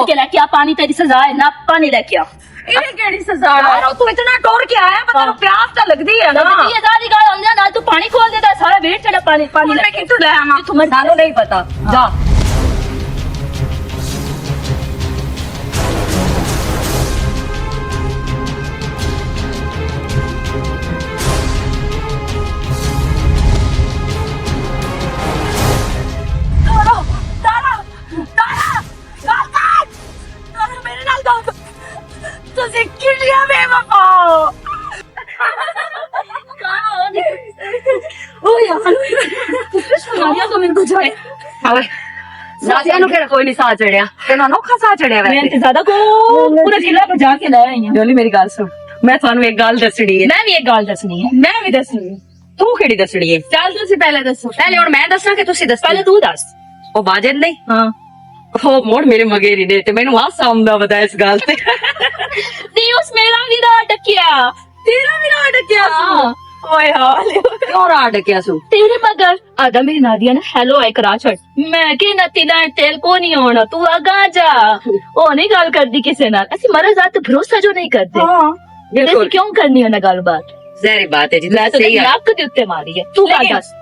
के लेके आ पानी, तेरी सजा है ना, पानी लेके आ। ਇਹ ਕਿਹੜੀ ਸਜ਼ਾ ਹੈ? ਤੂੰ ਇਤਨਾ ਟੋਰ ਕੇ ਆਇਆ, ਪਤਾ ਨੂੰ ਪਿਆਸ ਤਾਂ ਲੱਗਦੀ ਹੈ ਨਾ। ये दादी गाल आंदे ना, तू पानी खोल देता है, सारा वेट चढ़ा पानी पानी ਮੈਂ लेके ਕਿੱਥੋਂ ਲੈ ਆਵਾਂ? तुम्हें ਸਾਨੂੰ ਨਹੀਂ ਪਤਾ। ਜਾ ਤੁਸੀਂ ਕਿਹੜੀਆਂ ਬੇਵਫਾ ਹੋ? ओ यार नादिया तो मेरे को जाए ਨਾਜ਼ੀਆਂ ਨੂੰ ਕਿਹੜਾ ਕੋਈ ਨਹੀਂ ਸਾਹ ਚੜਿਆ, ਤੈਨੂੰ ਅਨੋਖਾ ਸਾਹ ਚੜਿਆ मैं ਵੈਸੇ। ज्यादा को पूरा जिला बजा के लाया ही हूं। ਜੋਲੀ ਮੇਰੀ ਗੱਲ ਸੁਣ, ਮੈਂ ਤੁਹਾਨੂੰ ਇੱਕ ਗੱਲ ਦੱਸਣੀ ਹੈ। मैं भी एक गाल दसनी है। ਮੈਂ ਵੀ ਦੱਸਣੀ। ਤੂੰ ਕਿਹੜੀ ਦੱਸਣੀ ਹੈ? चल तुसी पहले दसो। ਪਹਿਲੇ ਹੁਣ ਮੈਂ ਦੱਸਾਂ ਕਿ ਤੁਸੀਂ ਦੱਸੋ? पहले तू दस। ਉਹ ਬਾਜਨ ਨਹੀਂ, हाँ ਉਹ ਮੋੜ ਮੇਰੇ ਮਗੇਰੀ ਨੇ ਤੇ ਮੈਨੂੰ ਹਾਸਾ ਆਉਂਦਾ ਪਤਾ ਇਸ ਗੱਲ ਤੇ। नी उस मेरा भी ना अटकिया। ਤੇਰਾ ਵੀ ਨਾ ਅਟਕਿਆ हाँ ਓਏ ਹਾਲ ਕਿਉਂ ਨਾ ਅਟਕਿਆ ਸੂ? तेरे मगर आदा मेरी नादिया ने हेलो आई करा छड़। मैं के ना तिला तेल को नहीं होना, तू आगा जा। ओ नहीं गाल करदी किसे नाल, असि मरे जात भरोसा जो नहीं करते। ਹਾਂ ऐसी ਬਿਲਕੁਲ क्यों करनी है ना गल बात? ਜ਼ਹਿਰੀ ਬਾਤ ਹੈ ਜੀ। मैं तो ਸਹੀ ਆ। नाक दे उत्ते मारी है। तू गाल दस।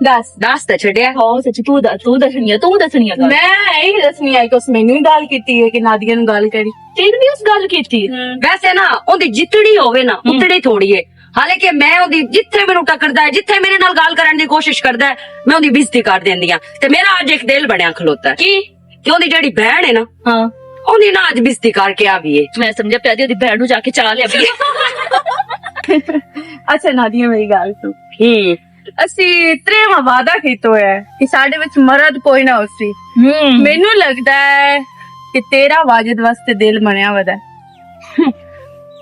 ਦੱਸ ਦੱਸ ਤਾਂ ਛੱਡਿਆ। हाँ सच तू दसनी है, तू दसनी है। ਮੈਂ ਇਹੀ ਦੱਸਣੀ ਆ ਕਿ ਉਸ ਮੈਨੂੰ ਗੱਲ ਕੀਤੀ ਹੈ ਕਿ ਨਾਦੀਆ ਨੂੰ ਗੱਲ ਕਰੀ। तेरी भी उस गल की थी। ਵੈਸੇ ਨਾ ਉਹਦੀ ਜਿੱਤੜੀ ਹੋਵੇ ਨਾ ਉਤੜੀ ਥੋੜੀ ਏ। ਹਾਲਾਂਕਿ ਮੈਂ ਉਹਦੀ ਜਿੱਥੇ ਮੈਨੂੰ ਟੱਕਰਦਾ ਹੈ, ਜਿੱਥੇ ਮੇਰੇ ਨਾਲ ਗੱਲ ਕਰਨ ਦੀ ਕੋਸ਼ਿਸ਼ ਕਰਦਾ ਹੈ, ਮੈਂ ਉਹਦੀ ਬੇਇੱਜ਼ਤੀ ਕਰ ਦਿੰਦੀ ਆ। ਤੇ ਮੇਰਾ ਅੱਜ ਇੱਕ ਦਿਲ ਬਣਿਆ ਖਲੋਤਾ ਹੈ ਕਿ ਉਹਦੀ ਜਿਹੜੀ ਭੈਣ ਹੈ ਨਾ, हाँ ਉਹਦੀ ਨਾ ਅੱਜ ਬੇਇੱਜ਼ਤੀ ਕਰਕੇ ਆ ਵੀ ਏ। मैं समझा प्यादी ओदी भैन नु जाके चाह लिया भी। ਅੱਛਾ ਨਾਦੀਆ ਮੇਰੀ ਗੱਲ ਸੁਣ, ਅਸੀਂ ਤ੍ਰੇਵਾਂ ਵਾਦਾ ਕੀਤਾ ਹੋਇਆ ਹੈ ਕਿ ਸਾਡੇ ਵਿੱਚ ਮਰਦ ਕੋਈ ਨਾ ਹੋਸੀ। ਮੈਨੂੰ ਲੱਗਦਾ ਹੈ ਕਿ ਤੇਰਾ ਵਾਜਦ ਵਾਸਤੇ ਦਿਲ ਬਣਿਆ ਵਦਾ।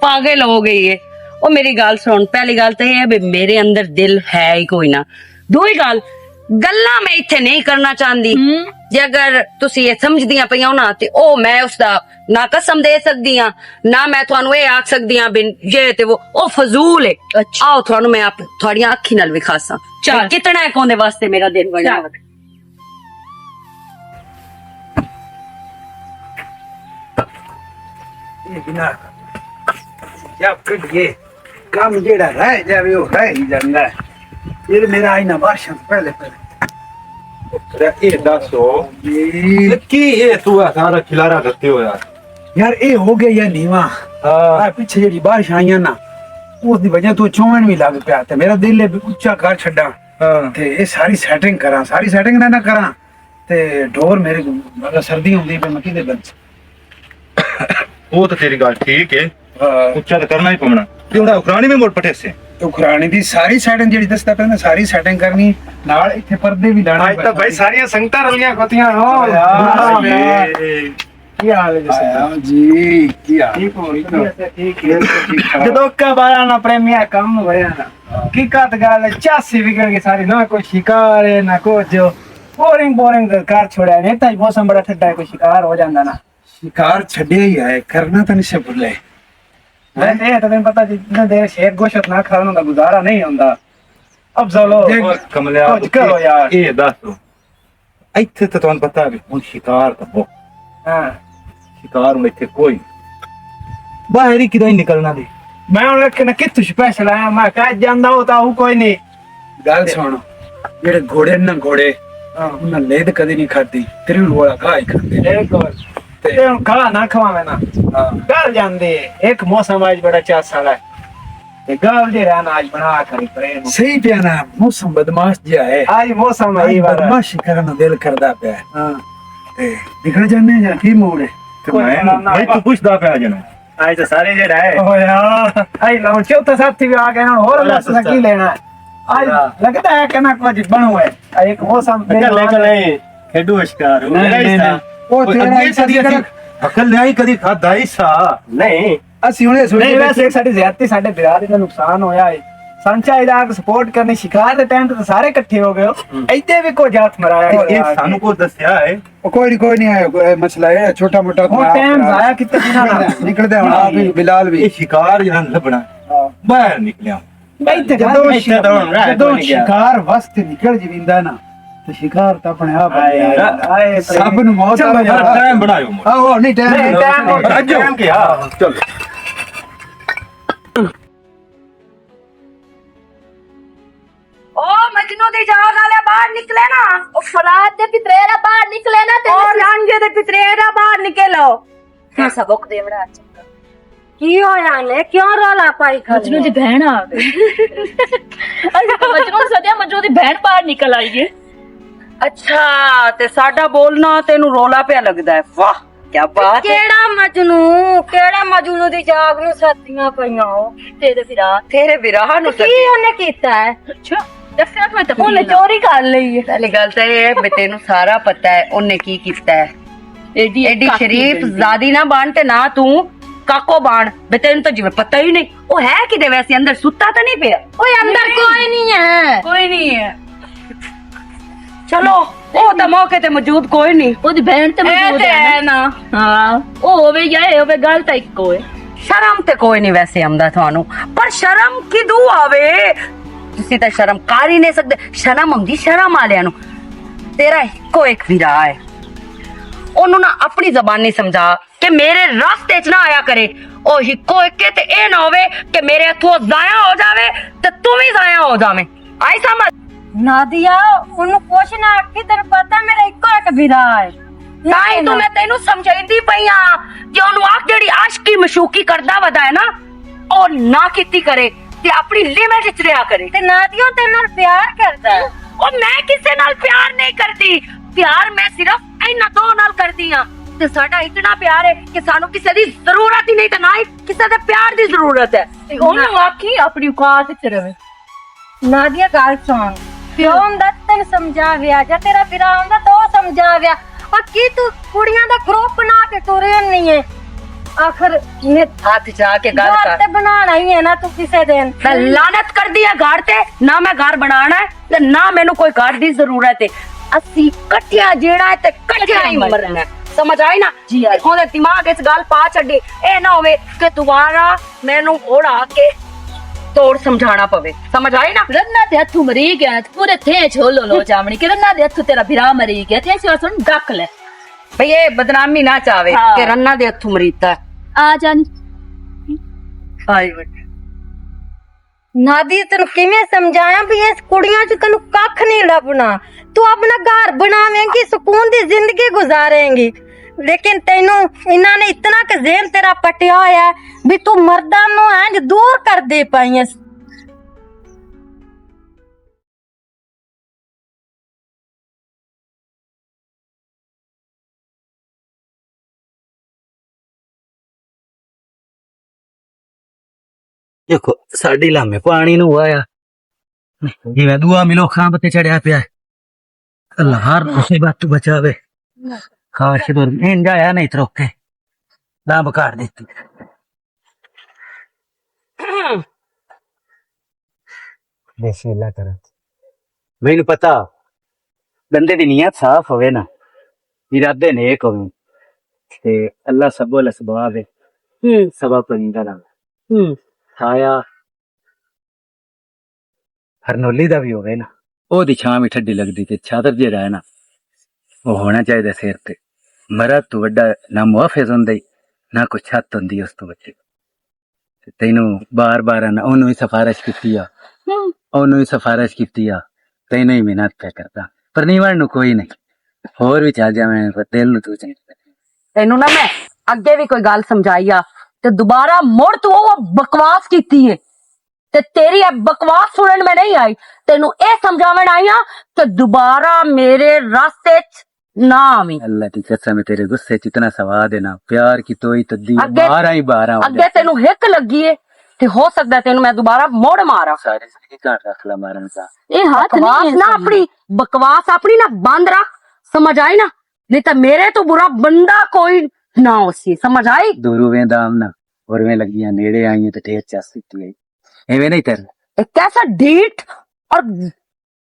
ਪਾਗਲ ਹੋ ਗਈ ਏ। ਉਹ ਮੇਰੀ ਗੱਲ ਸੁਣ, ਪਹਿਲੀ ਗੱਲ ਤਾਂ ਇਹ ਹੈ ਵੀ ਮੇਰੇ ਅੰਦਰ ਦਿਲ ਹੈ ਹੀ ਕੋਈ ਨਾ। ਦੂਜੀ ਗੱਲ, ਗੱਲਾਂ ਮੈਂ ਇੱਥੇ ਨਹੀਂ ਕਰਨਾ ਚਾਹੁੰਦੀ। ਜੇ ਅਗਰ ਤੁਸੀਂ ਇਹ ਸਮਝਦੀਆਂ ਪਈਆਂ ਨਾ ਤੇ ਉਹ ਮੈਂ ਉਸਦਾ ਨਾ ਕਸਮ ਦੇ ਸਕਦੀ ਆ, ਨਾ ਮੈਂ ਤੁਹਾਨੂੰ ਇਹ ਆਖ ਸਕਦੀ ਆ ਵੀ ਜੇ ਤੇ ਉਹ ਫਜ਼ੂਲ ਏ। ਆਓ ਤੁਹਾਨੂੰ ਮੈਂ ਆਪ ਤੁਹਾਡੀਆਂ ਅੱਖੀ ਨਾਲ ਵਿਖਾਸਾਂ ਚੱਲ। ਕਿਤਨਾ ਕੋਂਦੇ ਵਾਸਤੇ ਮੇਰਾ ਦਿਲ ਬਣਿਆ। जब कटिए काम जेड़ा रह जावे वो रह ही जांदा है। ये मेरा आईना बारिश पहले ये दसो की ये तू सारा खिलारा करते हो यार। यार ये हो गया या नीवा आ पीछे जेड़ी बारिश आईया ना उस दी वजह तो चौवन भी लग पिया ते मेरा दिल ऊंचा कर छड्डा ते ये सारी सेटिंग करा, सारी सेटिंग ना करा ते ढोर मेरे अगर सर्दी होंदी पे मैं किदे बंद। वो तो तेरी गल ठीक है, उच्चा तो करना ही पवना। ते उड़ा उखरानी में मोड़ पटे से तो खुरानी दी सारी सेटिंग जेड़ी दसदा पे ना सारी सेटिंग करनी नाल इथे पर्दे भी लाने। आज तो भाई सारियां संगता रलियां खोतियां हो यार। की हाल है हाँ जी? की हाल ठीक हो ठीक है। ਜਦੋਂ ਕਬਾਰਾ ਨਾ ਪ੍ਰੇਮੀਆ ਕੰਮ ਹੋਇਆ ਨਾ ਕੀ ਕਤ ਗੱਲ ਚਾਸੀ ਵਿਗੜ ਗਈ ਸਾਰੀ, ਨਾ ਕੋਈ ਸ਼ਿਕਾਰ ਹੈ ਨਾ ਕੁਝ। बोरिंग कर छोड़ा नहीं था, मौसम बड़ा ठंडा है, कोई शिकार हो जाता ना। शिकार छड़े ही है करना तो नहीं से भूले। वैसे ये तो तेन पता जितने देर शेर गोश्त ना खाना का गुजारा नहीं होता। अब चलो कमलिया कुछ करो यार। ये दसो ਇੱਥੇ ਤਾਂ ਤੁਹਾਨੂੰ ਪਤਾ ਵੀ ਹੁਣ ਸ਼ਿਕਾਰ ਤਾਂ ਬਹੁਤ हाँ ਸ਼ਿਕਾਰ ਹੁਣ ਇੱਥੇ ਕੋਈ ਬਾਹਰ ਹੀ ਕਿਦੋਂ ਨਿਕਲਣਾ ਦੀ। मैं हूं रखे ना कितु स्पेशल आया, मैं कह जांदा होता हूं कोई नहीं। गल सुन, जेड़े घोड़े ना घोड़े उन्हें लेद कदी नहीं खाती, त्रिउल वाला घाह ही खाते। ते हूं खा ना खवावे ना डर जांदे। एक मौसम आज बड़ा चासा है ते गाल दे रहना आज बना करी प्रेम। सही पिया ना, मौसम बदमाश जिहा है। आज मौसम है बदमाशी करन दा दिल करदा पिया। हां ते निकल जाने या की मोड़ है ਤੇ ਮੈਂ ਤੂੰ ਪੁੱਛਦਾ ਪਿਆ ਜਣਾ आज तो सारे जेड़ा है ओ यार आई लो चौथा साथी भी आ गए ना, और लस ना की लेना है। आज लगता है कि ना कुछ बनू है एक मौसम लेकर खेडू शिकार ओ तेरा ही सदी अकल नहीं कदी खादा ही सा नहीं ਅਸੀਂ ਹੁਣੇ ਸੋਚੇ नहीं वैसे साडी ज्यादती साडे बिरादरी ਦਾ ਨੁਕਸਾਨ ਹੋਇਆ ਹੈ। ਸੰਚਾਇਦਾ ਸਪੋਰਟ ਕਰਨੀ ਸ਼ਿਕਾਰ ਦੇ ਟਾਈਮ ਤੇ ਸਾਰੇ ਇਕੱਠੇ ਹੋ ਗਏ ਹੋ, ਇੱਥੇ ਵੀ ਕੋਈ ਜਾਤ ਮਰਾਇਆ ਇਹ ਸਾਨੂੰ ਕੋ ਦੱਸਿਆ ਹੈ। कोई नहीं आया, कोई मसला है छोटा मोटा। ਉਹ ਟਾਈਮ ਜ਼ਾਇਆ ਕਿਤੇ ਬਿਨਾ ਨਾ निकलदे हुन आप भी बिलाल भी ਇਹ ਸ਼ਿਕਾਰ ਇਹਨਾਂ ਲੱਭਣਾ ਬਾਹਰ ਨਿਕਲਿਆ। ਇੱਥੇ ਜਦੋਂ ਸ਼ਿਕਾਰ ਵਸਤ ਨਿਕਲ ਜਵਿੰਦਾ ਨਾ ਤੇ ਸ਼ਿਕਾਰ ਤਾਂ ਆਪਣੇ ਆਪ ਆਏ ਸਭ ਨੂੰ ਮੌਤ ਆ ਟਾਈਮ ਬਣਾਇਓ ਮੋੜ ਆਹੋ ਨਹੀਂ ਟਾਈਮ ਟਾਈਮ ਕੀ ਹਾਂ ਚਲ ओ मजनू दी जाग वाले बाहर निकले ना ਉਹ ਫਰਾਦ ਦੇ ਪਿਤਰੇਰਾ ਬਾਹਰ ਨਿਕਲੇ ਨਾ ਤੇ और रांझे दे पितरेरा बाहर निकलो ਮੈਂ ਸਬਕ ਦੇਵੜਾ ਚੰਗਾ की होया ने क्यों रोला पाई ਮਜਨੂ ਦੀ ਭੈਣ ਆ ਗਈ ਮਜਨੂ ਸਦਿਆ ਮਜਨੂ ਦੀ ਭੈਣ ਬਾਹਰ ਨਿਕਲ ਆਈ ਹੈ अच्छा ते साडा बोलना तेनु रोला पे लगदा है वाह क्या बात है केड़ा मजनू दी जाग नु सतियां पईयां ओ ਤੇਰੇ ਫਿਰਾ तेरे विराह नु की ओने कीता है ਅੱਛਾ ਦੱਸਿਆ ਮੈਂ ਤਾਂ ओने चोरी कर लई है पहली गल ते ये बे तेनु सारा पता है ओने की कीता है एडी एडी शरीफ ज़ादी ना बन ते ना तू काको बाण बे तेनु तो जिवें पता ही नहीं ओ है किदे वैसे अंदर सुता तो नहीं पिया ओए अंदर कोई नहीं है ਕੋਈ ਨਹੀਂ ਹੈ चलो ओ तो मौके ते मौजूद कोई नहीं ਉਹਦੀ ਭੈਣ ਤੇ ਮੌਜੂਦ ਹੈ ना ਹਾਂ ਉਹ ਹੋਵੇ ਜਾਂ ਇਹ ਹੋਵੇ ਗੱਲ ਤਾਂ ਇੱਕੋ ਹੈ शर्म ते कोई नहीं वैसे आंदा थानू पर शर्म किदू आवे तुसी ते शर्म कर ही नहीं सकदे शर्म आंदी शर्म वालियां नु तेरा इको एक विरा है ओनू ना अपनी ज़बानी समझा कि मेरे रास्ते च ना आया करे ओ हिको इके ते ए ना होवे कि मेरे हथों जाया हो जावे ते तू भी जाया हो जावे आई समझ नादिया उन्हें कुछ ना आखी तेरे पता मेरा इको एक विरा है ताई तो मैं तेनू समझाईंदी पई हां कि ओनू आख जेड़ी आशिकी मशूकी करदा वदा है ना ओ ना कीती करे ते अपनी लिमिट च रहा करे ते नादिया तेरे नाल प्यार करदा है और मैं किसे नाल प्यार नहीं करती प्यार मैं सिर्फ इन्हां दो नाल करदी हां ते साडा इतना प्यार है कि सानू किसे दी जरूरत ही नहीं ते ना ही किसे दे प्यार दी जरूरत है ਉਹਨੂੰ ਆਖੀ ਆਪਣੀ ਔਕਾਤ ਚ ਰਵੇ नादिया गल सुन प्यो हुंदा तेन समझाविया जा तेरा विरा हुंदा तो समझाविया और की तू कुड़ियां दा ग्रुप बना के तुरे नहीं है आखिर ये हाथ जाके गल घर कर ते बनाना ही है ना तू किसे दिन मैं लानत कर दी है घर ते ना मैं घर बनाना है ते ना मेनू कोई घर दी जरूरत है अस्सी कटिया जेड़ा है ते कटिया ही मरना है समझ आई ना जी ओदे दिमाग इस गल पा छड्डी ए ना होवे कि दोबारा मेनू होड़ आके तोड़ समझाना पवे समझ आई ना रन्ना दे हत्थू मरी गया ते पूरे थे झोलो लो जामनी कि रन्ना दे हत्थू तेरा भिरा मरी गया ते ऐसे सुन डक ले भई ये बदनामी ना चावे हाँ। कि रन्ना दे हथू मरीता है आ जानी आई बेटा नादिया तेन किवें समझाया भी इस कुड़ियां च तेन कख नहीं लभना तू अपना घर बनावेंगी सुकून दी जिंदगी गुजारेंगी लेकिन तेनू इन्हां ने इतना के ज़हन तेरा पटिया होया भी तू मर्दां नू इंज दूर कर दे पाई है देखो साडी लामे पानी नु आया जिवें दुआ मिलो खां ते चढ़िया पिया अल्लाह हर मुसीबत तू बचावे खाश दूर इन जाया नहीं त्रोके दाब काट देती बिस्मिल्लाह कर मैनू पता बंदे दी नीयत साफ होवे ना इरादे नेक होवे ते अल्लाह सबो लसबाब है सबब परिंदा ना छाया हरनोली दा भी होवे ना ओदी छां भी ठड्डी लगदी ते छातर जेड़ा है ना वो होना चाहिए सिर ते मरद तो वड्डा ना मुआफिज हुंदा ना कोई छत हुंदी उस तो बच्चे तैनू बार बार ना ओनू ही सिफारिश कीती आ ओनू ही सिफारिश कीती आ तैनू ही मेहनत पे करदा पर नीवण नु कोई नहीं होर भी चल जावे पर दिल नु तू तेनू ना मैं अगे भी कोई गल समझाई आ ते दोबारा मुड़ तू वो बकवास कीती है ते तेरी अब बकवास सुनन में नहीं आई तेनू ए समझावन आई आ कि दोबारा मेरे रास्ते च ना आवी अल्लाह की कसम है तेरे गुस्से च इतना सवाद है ना प्यार की तोई तद्दी अगे- बारह अगे तेनू हिक लगी है ते हो सकदा तेनू मैं दोबारा मोड़ मारा सारे जिंदगी काट रख ला मारन का ए हाथ बकवास नहीं ना अपनी बकवास अपनी ना बंद रख समझ आई ना नहीं तो मेरे तो बुरा बंदा कोई ना होसी समझ आई दूरू वेंदा ना और वे लगियां नेड़े आई तो ढेर चासी गई एवें नहीं ter एक कैसा ढीठ और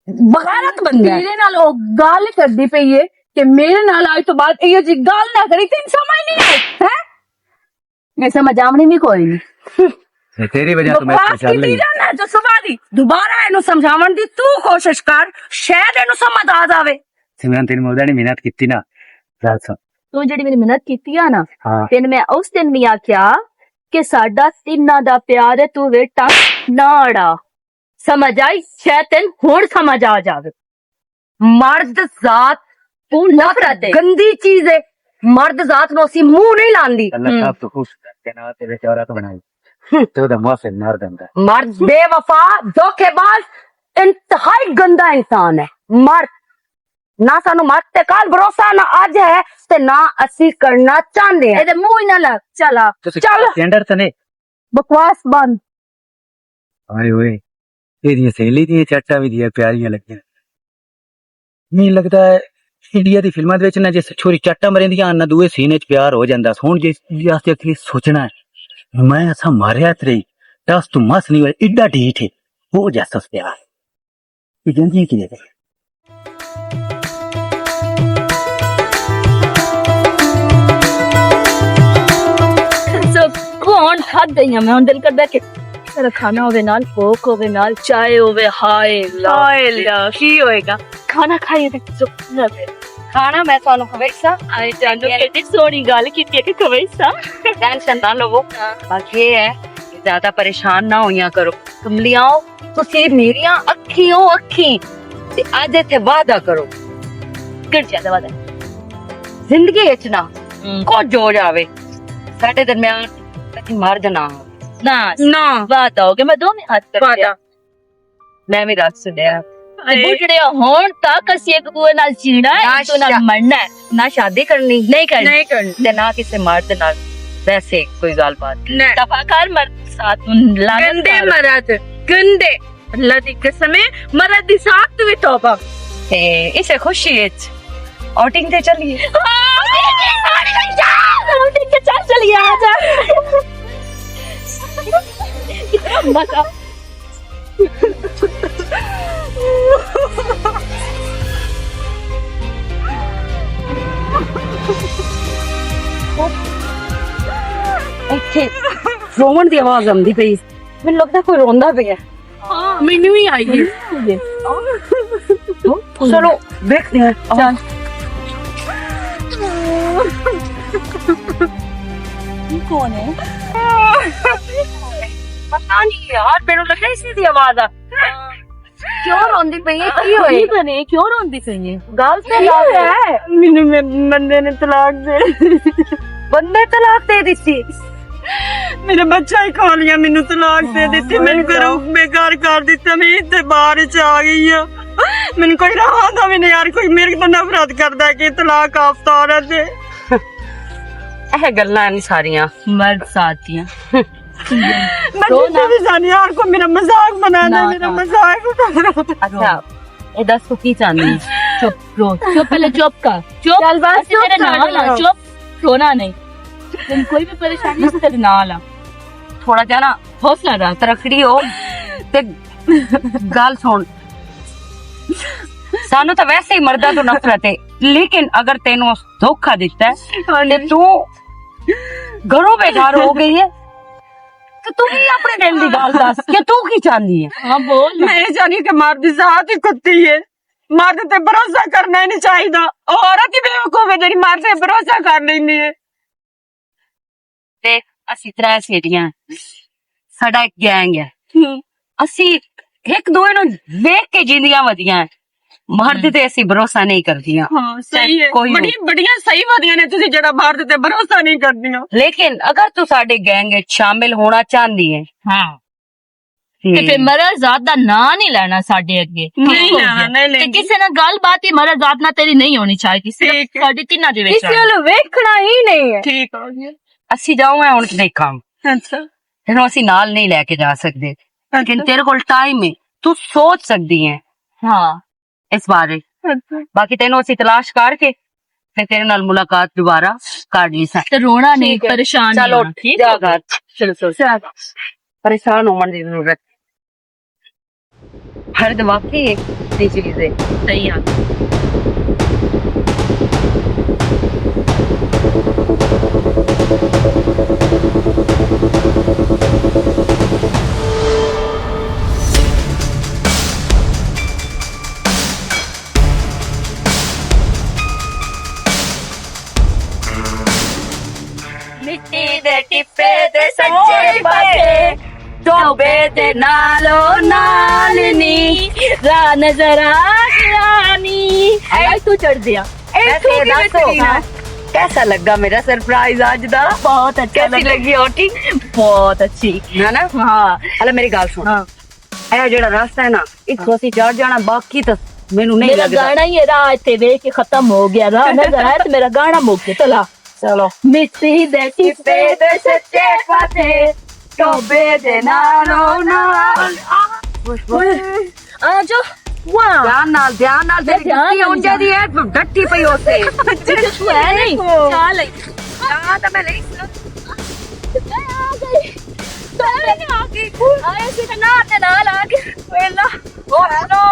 बगारत बंदा है मेरे नाल ओ गाल करदी पई है कि मेरे नाल आज तो बाद ये जी गाल ना करी तीन समझ नहीं आई है मैं समझ आमनी भी कोई नहीं तेरी वजह तो मैं बकवास चल की रही ना जो सुबह दी दोबारा ਇਹਨੂੰ ਸਮਝਾਉਣ ਦੀ ਤੂੰ ਕੋਸ਼ਿਸ਼ ਕਰ ਸ਼ਾਇਦ ਇਹਨੂੰ ਸਮਝ ਆ ਜਾਵੇ सिमरन तेरी मौदा ने मेहनत की ना गल सुन ਤੂੰ ਜਿਹੜੀ ਮੇਰੀ ਮਿਹਨਤ ਕੀਤੀ ਆ ਨਾ हाँ ਤੈਨੂੰ ਮੈਂ ਉਸ ਦਿਨ ਵੀ ਆਖਿਆ ਕਿ ਸਾਡਾ ਤਿੰਨਾਂ ਦਾ ਪਿਆਰ ਹੈ ਤੂੰ ਵੇਟਾ ਨਾ ਅੜਾ ਸਮਝ ਆਈ ਸ਼ਾਇਦ ਤੈਨੂੰ ਹੁਣ ਸਮਝ ਆ ਜਾਵੇ ਮਰਦ ਜ਼ਾਤ ਤੂੰ ਨਫ਼ਰਤ ਹੈ ਗੰਦੀ ਚੀਜ਼ ਹੈ ਮਰਦ ਜ਼ਾਤ ਨੂੰ ਅਸੀਂ ਮੂੰਹ ਨਹੀਂ ਲਾਂਦੀ अल्लाह साहब तो खुश करके ना तेरे चौरा तो बनाई तो दा मुआफिक मार देंदा मर्द बेवफा धोखेबाज इंतहाई गंदा इंसान है मर्द ना सानू मर्द ते काल भरोसा ना आज है ते ना ਅਸੀਂ करना चाहते हैं ਇਹਦੇ ਮੂੰਹ ਹੀ ਨਾ ਲੱਗ ਚਲਾ चल स्टैंडर्ड तो नहीं बकवास बंद ओए ओए तेरी सहेली दी चाचा भी दिया प्यारियां लगियां नहीं लगता है इंडिया दी फिल्मां दे विच ना जिस छोरी चाटा मरेंदियां ना दूए सीने च प्यार हो जांदा हुण जिस वास्ते कि सोचना है मैं ऐसा मारिया तेरी दस तू मस नहीं होए इड्डा ढीठ है वो जैसा प्यार ये जिंदगी की दे ਕੌਣ ਖੱਦ ਗਈਆਂ ਮੈਂ ਹੁਣ ਦਿਲ ਕਰਦਾ ਕਿ ਤੇਰਾ ਖਾਣਾ ਹੋਵੇ ਨਾਲ ਕੋਕ ਹੋਵੇ ਨਾਲ ਚਾय ਹੋਵੇ ਹਾਏ ਲਾ की होएगा ਖਾਣਾ ਖਾਈਏ ਤੇ ਚੁੱਪ ਨਾ ਵੇ खाना मैं ਤੁਹਾਨੂੰ ਖਵੇਸਾ ਆਏ ਜਾਨੂ ਕਿੰਨੀ ਸੋਹਣੀ ਗੱਲ ਕੀਤੀ ਹੈ ਕਿ ਖਵੇਸਾ टेंशन ना लो बाकी ये है कि ज्यादा परेशान ना होइया करो कमलियाओ ਤੁਸੀਂ ਮੇਰੀਆਂ ਅੱਖੀਆਂ ਅੱਖੀ ਤੇ ਅੱਜ ਇੱਥੇ ਵਾਅਦਾ ਕਰੋ ਕਿਹੜਾ ਜਿਆਦਾ ਵਾਦਾ ਜ਼ਿੰਦਗੀ ਵਿੱਚ ਨਾ ਕੁਝ ਹੋ ਜਾਵੇ ਸਾਡੇ ਦਰਮਿਆਨ ਕਦੀ ਮਰਦ ਨਾ ਹੋਵੇ ਨਾ ਨਾ ਵਾਦਾ ਹੋ ਗਿਆ ਮੈਂ ਦੋਵੇਂ ਹੱਥ ਕਰਕੇ ਵਾਦਾ ਮੈਂ ਵੀ ਰੱਖ ਸੁਣਿਆ ਬੁੱਢੜੇ ਹੋਣ ਤੱਕ ਅਸੀਂ ਇੱਕ ਦੂਏ ਨਾਲ ਜੀਣਾ ਹੈ ਨਾ ਇੱਕ ਦੂਏ ਨਾਲ ਮਰਨਾ ਹੈ ਨਾ ਸ਼ਾਦੀ ਕਰਨੀ ਨਹੀਂ ਕਰਨੀ ਕਰਨੀ ਤੇ ਨਾ ਕਿਸੇ ਮਰਦ ਨਾਲ ਵੈਸੇ ਕੋਈ ਗੱਲਬਾਤ ਨਹੀਂ ਤਫਾਕਾਰ ਮਰਦ ਸਾਥ ਨੂੰ ਲਾਗਤ ਗੰਦੇ ਮਰਦ ਗੰਦੇ ਅੱਲਾ ਦੀ ਕਸਮ ਹੈ ਮਰਦ ਦੀ ਸਾਥ ਵੀ ਤੋਬਾ ਤੇ ਇਸੇ ਖੁਸ਼ੀ ਵਿੱਚ ਆਊਟਿੰਗ ਤੇ ਚੱਲੀਏ ਚੱਲ ਚਲੀਏ ਆ ਜਾ ਕਿतना मजा ਇੱਥੇ ਰੋਣ ਦੀ ਆਵਾਜ਼ ਆਉਂਦੀ ਪਈ ਮੈਨੂੰ ਲੱਗਦਾ ਕੋਈ ਰੋਂਦਾ ਪਿਆ ਹਾਂ ਮੈਨੂੰ ਵੀ ਆਈ ਹੈ ਚਲੋ ਦੇਖਦੇ ਹਾਂ ਚੱਲ ਕੌਣ ਹੈ ਪਤਾ ਨਹੀਂ ਯਾਰ ਮੈਨੂੰ ਲੱਗਾ ਇਸੇ ਦੀ ਆਵਾਜ਼ ਆ ਕਿਉਂ ਰੋਂਦੀ ਪਈ ਹੈ ਕੀ ਹੋਏ ਪਤਾ ਨਹੀਂ ਕਿਉਂ ਰੋਂਦੀ ਪਈ ਹੈ ਗੱਲ ਤੇ ਲੱਗ ਹੈ ਮੈਨੂੰ ਬੰਦੇ ਨੇ ਤਲਾਕ ਦੇ ਬੰਦੇ ਤਲਾਕ ਦੇ ਦਿੱਤੀ ਮੇਰਾ ਬੱਚਾ ਹੀ ਖਾ ਲਿਆ ਮੈਨੂੰ ਤਲਾਕ ਦੇ ਦਿੱਤੀ ਮੈਨੂੰ ਘਰੋਂ ਬੇਕਾਰ ਕਰ ਦਿੱਤਾ ਮੈਂ ਇੱਥੇ ਬਾਹਰ ਚ ਆ ਗਈ ਆ ਮੈਨੂੰ ਕੋਈ ਰਾਹ ਦਾ ਵੀ ਨਹੀਂ ਯਾਰ ਕੋਈ ਮੇਰੇ ਤੋਂ ਨਫ਼ਰਤ ਕਰਦਾ ਕਿ ਤਲਾਕ ਆਫਤਾ ਔਰਤ ਦੇ ਇਹ ਗੱਲਾਂ ਨਹੀਂ ਸਾਰੀਆਂ ਮਰਦ ਸਾਥੀਆਂ मैं किसी भी जानी यार को मेरा मजाक बनाना ना, मेरा ना। मजाक उठाना ਅੱਛਾ ਇਹ ਦੱਸ ਤੂੰ ਕੀ ਚਾਹੁੰਦੀ चुप रो चुप पहले चुप कर चुप चल बस, ऐसे तेरे चुप नाल कर आ लो। चुप रोना नहीं तुम कोई भी परेशानी से तेरे नाल आ ਥੋੜਾ ਜਿਹਾ ਨਾ हौसला रख ਤਰਖੜੀ ਹੋ ਤੇ ਗੱਲ ਸੁਣ ਸਾਨੂੰ ਤਾਂ ਵੈਸੇ ਹੀ ਮਰਦਾਂ ਤੋਂ ਨਫ਼ਰਤ ਹੈ ਲੇਕਿਨ ਅਗਰ ਤੈਨੂੰ ਧੋਖਾ ਦਿੱਤਾ ਹੈ ਤੇ ਤੂੰ ਘਰੋਂ ਬੇਘਰ ਹੋ ਗਈ ਹੈ ਤੇ ਤੂੰ ਵੀ ਆਪਣੇ ਦਿਲ ਦੀ ਗੱਲ ਦੱਸ ਕਿ ਤੂੰ ਕੀ ਚਾਹੁੰਦੀ ਹੈ हाँ बोल मैं ये जानी कि मर्द जात ही कुत्ती है मर्द ते भरोसा करना ही नहीं चाहिए औरत ही बेवकूफ है जेडी मर्द ते भरोसा कर लेंदी है ਤੇ ਅਸੀਂ ਤਰੇ ਸੇੜੀਆਂ ਸਾਡਾ ਇੱਕ ਗੈਂਗ ਹੈ ਅਸੀਂ ਇੱਕ ਦੂਏ ਨੂੰ ਵੇਖ ਕੇ ਜਿੰਦੀਆਂ ਵਧੀਆਂ ਮਰਦ ਤੇ ਅਸੀਂ ਭਰੋਸਾ ਨਹੀਂ ਕਰਦੀਆਂ हाँ सही है कोई बड़ी बढ़िया सही वादियां ने तुसी जेड़ा मर्द ते भरोसा नहीं करदियां ਲੇਕਿਨ ਅਗਰ ਤੂੰ ਸਾਡੇ ਗੈਂਗ ਵਿੱਚ ਸ਼ਾਮਿਲ ਹੋਣਾ ਚਾਹੁੰਦੀ ਹੈ हाँ ਤੇ ਫਿਰ ਮਰਦ ਜ਼ਾਤ ਦਾ ਨਾਂ ਨਹੀਂ ਲੈਣਾ ਸਾਡੇ ਅੱਗੇ ਨਹੀਂ ਲੈਣਾ, ਨਹੀਂ ਤੇ ਲੈਂਦੀ। ਕਿਸੇ ਨਾਲ ਗੱਲਬਾਤ ਹੀ ਮਰਦ ਜ਼ਾਤ ਨਾਲ ਤੇਰੀ ਨਹੀਂ ਹੋਣੀ ਚਾਹੀਦੀ ਠੀਕ ਸਿਰਫ ਹੈ। ਸਾਡੇ ਤਿੰਨਾਂ ਦੇ ਵਿੱਚ ਕਿਸੇ ਨੂੰ ਵੇਖਣਾ ਹੀ ਨਹੀਂ ਹੈ ठीक हो गया ਅਸੀਂ ਜਾਵਾਂ ਹੁਣ ਦੇਖਾਂ अच्छा ਤੈਨੂੰ ਅਸੀਂ ਨਾਲ ਨਹੀਂ ਲੈ ਕੇ ਜਾ ਸਕਦੇ ਲੇਕਿਨ ਤੇਰੇ ਕੋਲ ਟਾਈਮ ਹੈ ਤੂੰ ਸੋਚ ਸਕਦੀ ਹੈ ਹਾਂ ਇਸ ਬਾਰੇ अच्छा ਬਾਕੀ ਤੈਨੂੰ ਅਸੀਂ ਤਲਾਸ਼ ਕਰਕੇ ਫਿਰ ਤੇਰੇ ਨਾਲ ਮੁਲਾਕਾਤ ਦੁਬਾਰਾ ਕਰ ਲਈ ਸਾਂ ਤੇ ਰੋਣਾ ਨਹੀਂ ਠੀਕ ਹੈ। ਪਰੇਸ਼ਾਨ ਨਹੀਂ ਚਲੋ ਹੋਣਾ, ਠੀਕ ਜਾ ਹੈ ਘਰ ਚਲੋ ਚਲੋ ਪਰੇਸ਼ਾਨ ਹੋਣ ਦੀ ਜ਼ਰੂਰਤ ਹਰ ਦਿਮਾਗੀ ਇੱਕ ਦੀ ਚੀਜ਼ ਹੈ ਸਹੀ ਆ मिट्टी दे टिप्पे ते सच्चे पाते डोबे दे नालो नालनी रा नजर आनी आई तू चढ़ दिया वैसे दसो कैसा लगा मेरा सरप्राइज आज दा बहुत अच्छा कैसी लगी ओटी बहुत अच्छी है ना हाँ हले मेरी गल सुन ए जेड़ा रास्ता है ना इथों ਅਸੀਂ चढ़ जाना बाकी तो ਮੈਨੂੰ नहीं मेरा लगता गाना ही राह ते देख के खत्म हो गया राह नजर आया तो मेरा गाना मुक गया चला चलो मिट्टी दे टिप्पे ते सच्चे पाते डोबे दे नालो नाल आजो वाह ध्यान नाल तेरी ध्यान गट्टी नाल उंजा दी है गट्टी पई होते तू है नहीं चल हां तो मैं ले आए सी नार दे नाल आ गए वेला ओ हेलो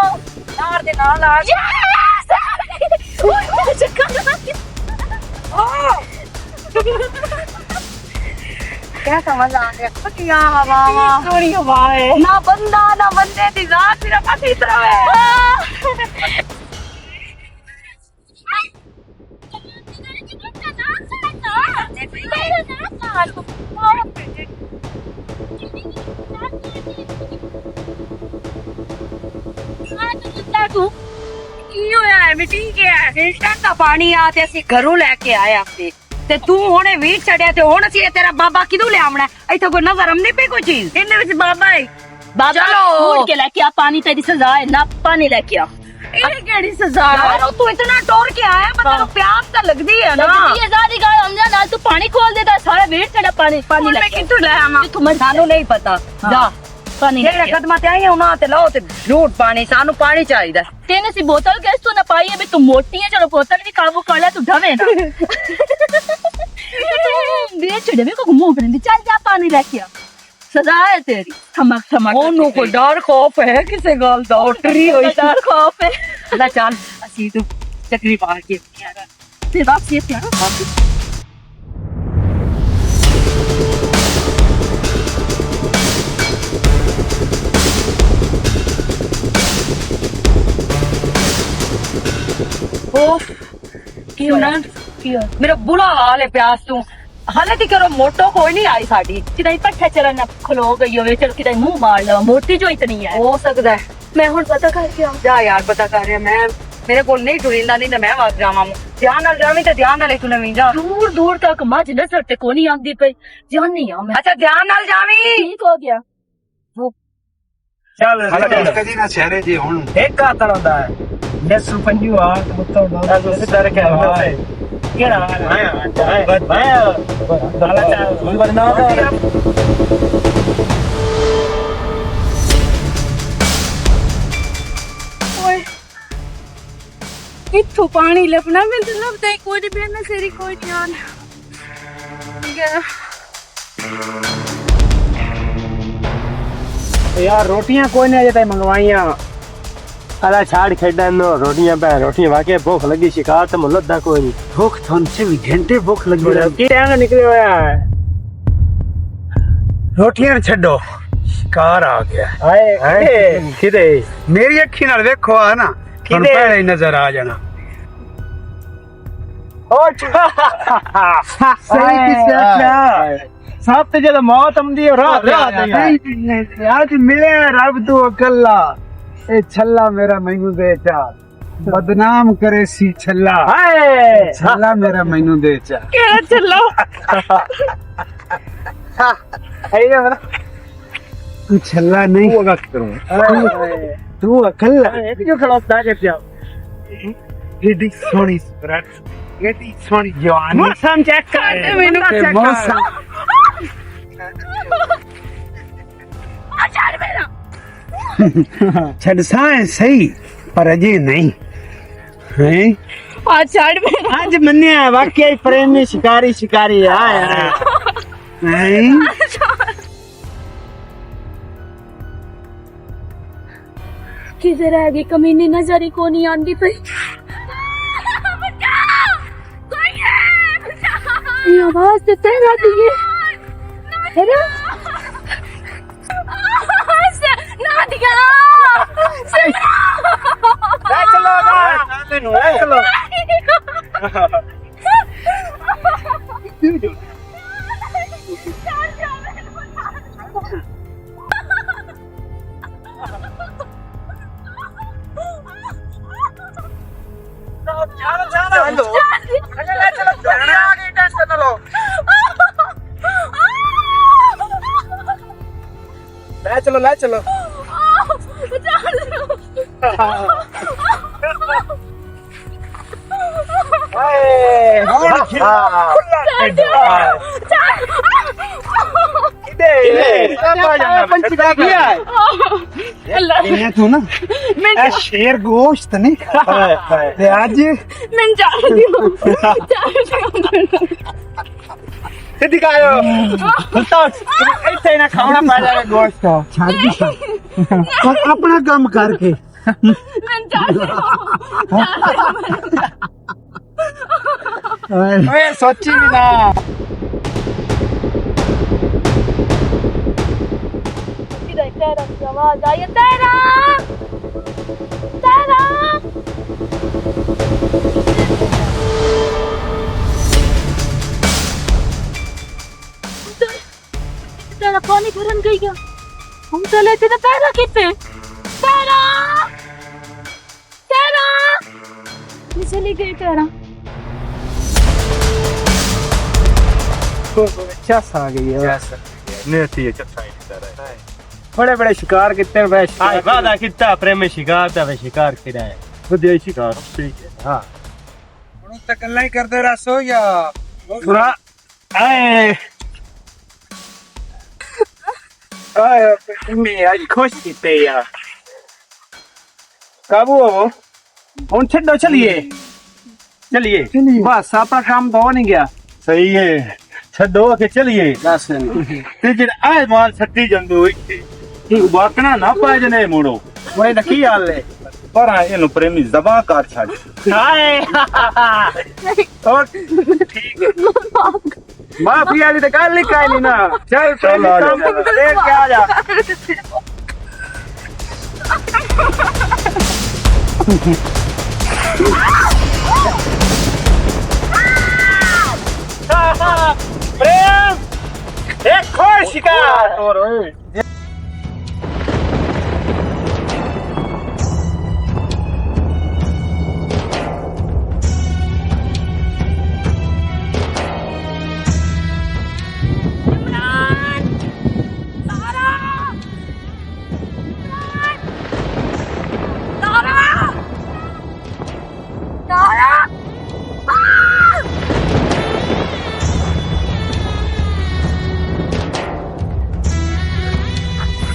नार दे नाल आ क्या समझ आ गया क्या हवा थोड़ी हवा है ना बंदा ना बंदे दी जात सिर्फ पति तरह है तू ਕੀ ਹੋਇਆ ਹੈ ਮਿੱਟੀ ਗਿਆ ਫਿਲਟਰ ਦਾ ਪਾਣੀ ਆ ਤੇ ਅਸੀਂ ਘਰੋਂ ਲੈ ਕੇ ਆਏ ਆਪੇ ਤੇ ਤੂੰ ਹੁਣੇ ਵੀ ਛੜਿਆ ਤੇ ਹੁਣ ਅਸੀਂ ਤੇਰਾ ਬਾਬਾ ਕਿਦੋਂ ਲਿਆਵਣਾ ਇੱਥੇ ਕੋਈ ਨਜ਼ਰ ਨਹੀਂ ਪਈ ਕੋਈ ਚੀਜ਼ ਇਹਦੇ ਵਿੱਚ ਬਾਬਾ ਹੈ बाबा चलो। उठ के लेके आ पानी तेरी सजा है ना पानी लेके आ ਇਹ ਕਿਹੜੀ ਸਜ਼ਾ ਹੈ ਤੂੰ ਇਤਨਾ ਟੋਰ ਕੇ ਆਇਆ ਮਤਲਬ ਪਿਆਸ ਤਾਂ ਲੱਗਦੀ ਹੈ ਨਾ ये ज़्यादा गाय हमने ना तू पानी खोल देता सारा वेट तेरा पानी पानी ਮੈਂ लेके ਕਿੱਥੋਂ ਲੈ ਆਵਾਂ तू मत ਸਾਨੂੰ ਨਹੀਂ ਪਤਾ ਜਾ पानी ਜਿਹੜੇ लेके आ। ਕਦਮਾਂ ਤੇ ਆਈਆਂ ਉਹਨਾਂ ਤੇ ਲਓ ਤੇ ਝੂਠ ਪਾਣੀ ਸਾਨੂੰ ਪਾਣੀ ਚਾਹੀਦਾ तेने सी बोतल गैस तू ना पाई है तू मोटी है चलो बोतल भी काबू कर ले तू ढवे ना वेट चढ़े को मुंह पर चल जा पानी लेके आ सजा है तेरी थमक थमक ਉਹਨੂੰ ਕੋਈ ਡਰ ਖੌਫ ਹੈ ਕਿਸੇ ਗੱਲ ਦਾ ਉਟਰੀ ਹੋਈ डर खौफ है ਲੈ ਚੱਲ ਅਸੀਂ ਤੂੰ ਚੱਕਰੀ ਪਾ ਕੇ फिर वापस ये प्यारा ਕੀ ਹੋਣਾ ਮੇਰਾ ਬੁਰਾ ਹਾਲ ਹੈ ਪਿਆਸ ਤੋਂ ਹਾਲੇ ਤੇ ਕਰੋ ਮੋਟੋ ਕੋਈ ਨਹੀਂ ਆਈ ਸਾਡੀ किदाई पट्ठा चलन खलो गई होवे चल किदाई मुंह मार लवा मोटी जो इतनी है ਹੋ ਸਕਦਾ ਹੈ मैं हुन पता करके आ ਜਾ ਯਾਰ ਪਤਾ ਕਰ ਰਿਹਾ ਮੈਂ ਮੇਰੇ ਕੋਲ ਨਹੀਂ ਟੁਰਿੰਦਾ ਨਹੀਂ ਤਾਂ ਮੈਂ ਵਾਪਸ ਜਾਵਾਂ ਧਿਆਨ ਨਾਲ ਜਾਵੀਂ ਤੇ ਧਿਆਨ ਨਾਲ ਤੂੰ ਨਵੀਂ ਜਾ दूर दूर तक मझ नजर ते कोनी आंदी पई जानी आ मैं ਅੱਛਾ ਧਿਆਨ ਨਾਲ ਜਾਵੀਂ ठीक हो गया ਚੱਲ ਕਦੀ ਨਾ ਸ਼ਹਿਰੇ ਜੀ ਹੁਣ ਇੱਕ ਆ ਤਰ੍ਹਾਂ ਦਾ ਹੈ ਨਸੂ ਪੰਜੂ ਆ ਮੁੱਤੋਂ ਦਾ ਸਿੱਧਰ ਕੇ ਆ ਕਿਹੜਾ ਮੈਂ ਦਾਲਾ ਚਾ ਬਰਨਾ ਓਏ ਇੱਥੋਂ ਪਾਣੀ ਲੱਭਣਾ ਮੈਨੂੰ ਲੱਗਦਾ ਹੈ ਕੋਈ ਵੀ ਨਾ ਸੇਰੀ ਕੋਈ ਨਹੀਂ ਆਣ यार रोटियां कोई नहीं अजे तक मंगवाइया अला छाड़ खेडन नो रोटियां पे रोटियां वाके भूख लगी शिकार ते मुल्ला दा कोई नहीं ਭੁੱਖ ਤੁਹਾਨੂੰ 24 ਘੰਟੇ ਭੁੱਖ ਲੱਗੀ की टाइम निकले होया है ਰੋਟੀਆਂ ਛੱਡੋ ਸ਼ਿਕਾਰ ਆ ਗਿਆ आए किदे ਮੇਰੀ ਅੱਖੀ ਨਾਲ ਵੇਖੋ ਆ ਨਾ ਤੁਹਾਨੂੰ ਕਿਤੇ? ਪਹਿਲੇ ਹੀ ਨਜ਼ਰ ਆ ਜਾਣਾ सही किसे आख्या सब ते जद मौत आंदी है रात ਅੱਜ ਮਿਲਿਆ ਰੱਬ ਤੋਂ ਇਕੱਲਾ ਇਹ ਛੱਲਾ ਮੇਰਾ ਮੈਨੂੰ ਦੇ ਚਾ ਬਦਨਾਮ ਕਰੇ ਸੀ ਛੱਲਾ हाय ਛੱਲਾ ਮੇਰਾ ਮੈਨੂੰ ਦੇ ਚਾ ਕਿਹੜਾ ਚੱਲੋ आइए मेरा ਤੂੰ ਛੱਲਾ ਨਹੀਂ तू अगस्त करूं ਤੂੰ ਇਕੱਲਾ जो खड़ोता के पिया ਏਡੀ ਸੋਹਣੀ ਸੁਰਤ ਏਡੀ ਸੋਹਣੀ ਜਵਾਨੀ मौसम चेक कर मैनू ਤੇ ਮੌਸਮ ਛੱਡ ਸਾਂ ਸਹੀ ਪਰ ਅਜੇ ਨਹੀਂ ਹੈ ਆ ਛੱਡ ਮੈਨੂੰ आज मन्या वाकई प्रेमी शिकारी शिकारी आया ਨਹੀਂ किधर रह गई कमीनी नजर ही कोनी आंदी पई ये आवाज तो तेरा दी है ना नादिया चलो चलो चलो ले चलो तू ना शेर गोश्त नहीं ते आज मैं दिखाओ इतने ना खाना पा जाएगा गोश्त अपना काम करके ओए सोची भी ना आवाज आई है, तेरा तेरा तेरा पानी भरन गई क्या? हम चले थे तो तेरा कितने तेरा तेरा चली गई तेरा चस आ गई है नहीं है चचा ही नहीं रहा है बड़े बड़े शिकार कितने हाय वादा कितना प्रेम शिकार था वे शिकार किया है ਵਧੀਆ शिकार ठीक है हाँ तक गल्ला ही करते रसो या थोड़ा आए मैं आज खुश किते यार काबू हो हम छड्डो चलिए चलिए बस अपना काम तो हो नहीं गया सही है छड्डो के चलिए बस ते जे आए माल छट्टी जंदू इथे बाकना ना पाए जने मोड़ो वही नकी हाल है पर एनु प्रेमी जबा कर छाड़ हाय और ठीक है माफी आदि तो कल लिखा है नहीं ना चल चल आ जा। काम देख के आ जा प्रेम एक खोर शिकार और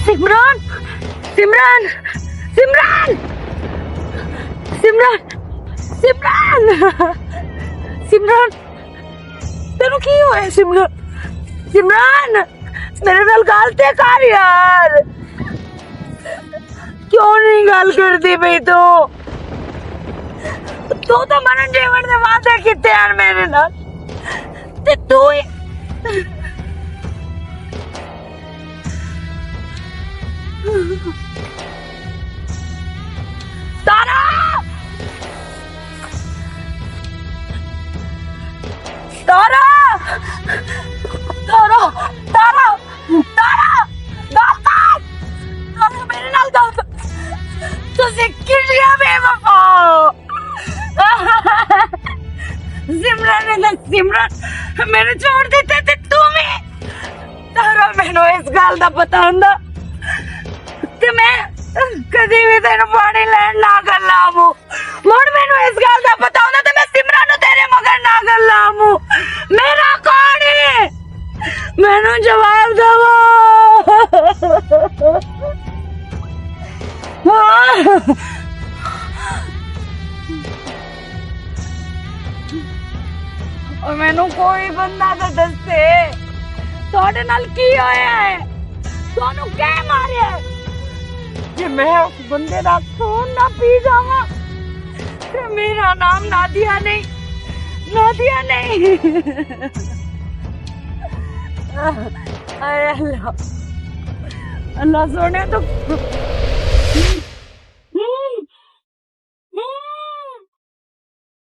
सिमरन सिमरन सिमरन सिमरन सिमरन सिमरन तेनू की होया सिमरन सिमरन मेरे नाल गल ते कर यार क्यों नहीं गल करदी पई तू तू तो मरण जीवन दे वादे कीते हैं मेरे नाल ते तू तारा तारा तारा तारा तारा तारा मेरे नाल गल तुझे किलिया बेवफा सिमरन ने सिमरन मैंने छोड़ दिते ते तू भी तारा मैनू इस गल दा पता हुंदा ते मैं कदी भी तेन पानी लैन ना कर लामू मुड़ मैनू इस गल दा पता होंदा ते मैं सिमरन नू तेरे मगर ना कर लामू मेरा कौन है मैनू जवाब दवो और मैनू कोई बंदा तो दसे तुहाडे नाल की होया है तुहानू क्या मारिया जे मैं उस बंदे दा खून ना पी जावा ते मेरा नाम नादिया नहीं नादिया नहीं अल्लाह अल्लाह सोने तो